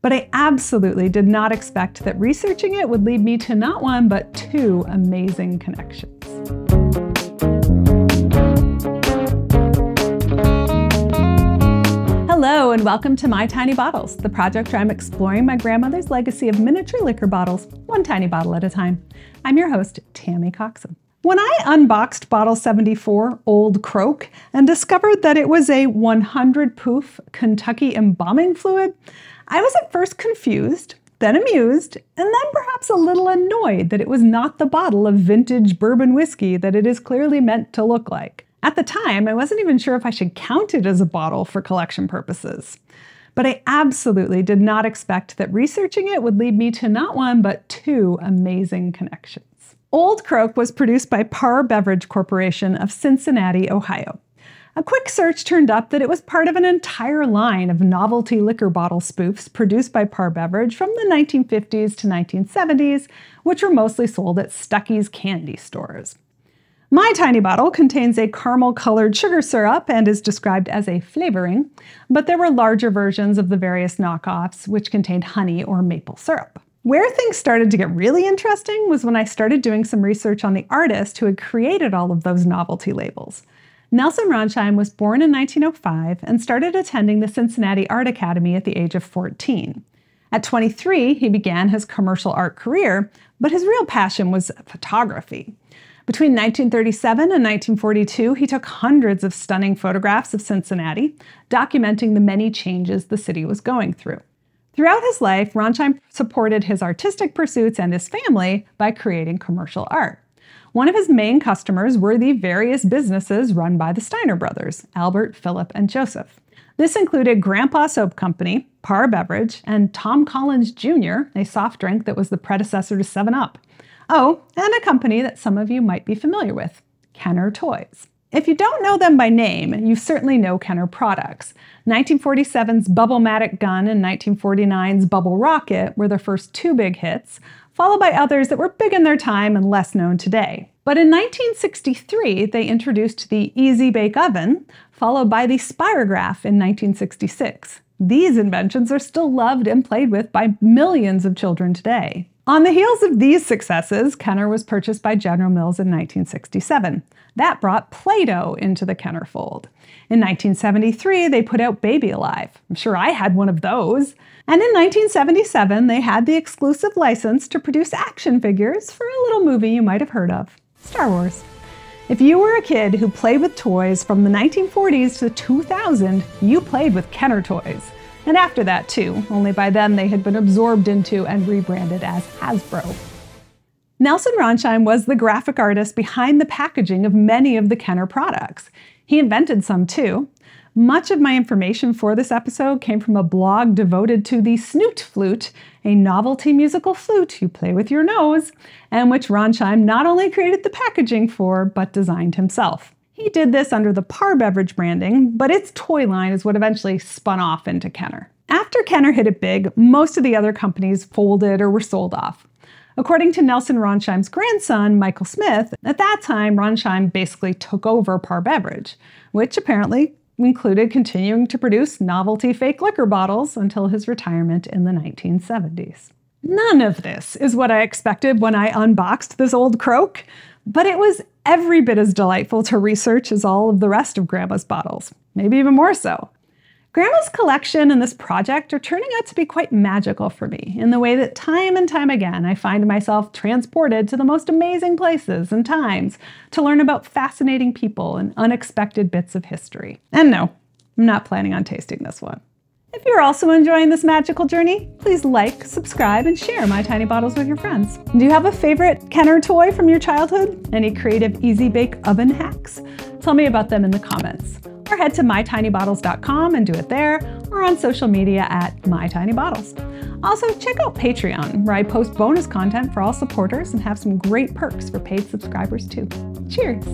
But I absolutely did not expect that researching it would lead me to not one, but two amazing connections. Hello and welcome to My Tiny Bottles, the project where I'm exploring my grandmother's legacy of miniature liquor bottles, one tiny bottle at a time. I'm your host, Tammy Coxon. When I unboxed bottle 74, Old Croak, and discovered that it was a 100 proof Kentucky embalming fluid, I was at first confused, then amused, and then perhaps a little annoyed that it was not the bottle of vintage bourbon whiskey that it is clearly meant to look like. At the time, I wasn't even sure if I should count it as a bottle for collection purposes. But I absolutely did not expect that researching it would lead me to not one, but two amazing connections. Old Croak was produced by Par Beverage Corporation of Cincinnati, Ohio. A quick search turned up that it was part of an entire line of novelty liquor bottle spoofs produced by Par Beverage from the 1950s to 1970s, which were mostly sold at Stuckey's candy stores. My tiny bottle contains a caramel-colored sugar syrup and is described as a flavoring, but there were larger versions of the various knockoffs which contained honey or maple syrup. Where things started to get really interesting was when I started doing some research on the artist who had created all of those novelty labels. Nelson Ronsheim was born in 1905 and started attending the Cincinnati Art Academy at the age of 14. At 23, he began his commercial art career, but his real passion was photography. Between 1937 and 1942, he took hundreds of stunning photographs of Cincinnati, documenting the many changes the city was going through. Throughout his life, Ronsheim supported his artistic pursuits and his family by creating commercial art. One of his main customers were the various businesses run by the Steiner brothers, Albert, Philip, and Joseph. This included Grandpa Soap Company, Par Beverage, and Tom Collins Jr., a soft drink that was the predecessor to 7-Up. Oh, and a company that some of you might be familiar with, Kenner Toys. If you don't know them by name, you certainly know Kenner products. 1947's Bubble-Matic gun and 1949's Bubble Rocket were their first two big hits, followed by others that were big in their time and less known today. But in 1963, they introduced the Easy Bake Oven, followed by the Spirograph in 1966. These inventions are still loved and played with by millions of children today. On the heels of these successes, Kenner was purchased by General Mills in 1967. That brought Play-Doh into the Kenner fold. In 1973, they put out Baby Alive. I'm sure I had one of those. And in 1977, they had the exclusive license to produce action figures for a little movie you might have heard of, Star Wars. If you were a kid who played with toys from the 1940s to 2000, you played with Kenner toys. And after that too, only by then they had been absorbed into and rebranded as Hasbro. Nelson Ronsheim was the graphic artist behind the packaging of many of the Kenner products. He invented some too. Much of my information for this episode came from a blog devoted to the Snoot Flute, a novelty musical flute you play with your nose, and which Ronsheim not only created the packaging for, but designed himself. He did this under the Par Beverage branding, but its toy line is what eventually spun off into Kenner. After Kenner hit it big, most of the other companies folded or were sold off. According to Nelson Ronsheim's grandson, Michael Smith, at that time, Ronsheim basically took over Par Beverage, which apparently included continuing to produce novelty fake liquor bottles until his retirement in the 1970s. None of this is what I expected when I unboxed this Old Croak, but it was every bit as delightful to research as all of the rest of Grandma's bottles, maybe even more so. Grandma's collection and this project are turning out to be quite magical for me in the way that time and time again I find myself transported to the most amazing places and times to learn about fascinating people and unexpected bits of history. And no, I'm not planning on tasting this one. If you're also enjoying this magical journey, please like, subscribe, and share My Tiny Bottles with your friends. Do you have a favorite Kenner toy from your childhood? Any creative Easy Bake Oven hacks? Tell me about them in the comments. Or head to mytinybottles.com and do it there, or on social media at mytinybottles. Also, check out Patreon, where I post bonus content for all supporters and have some great perks for paid subscribers too. Cheers!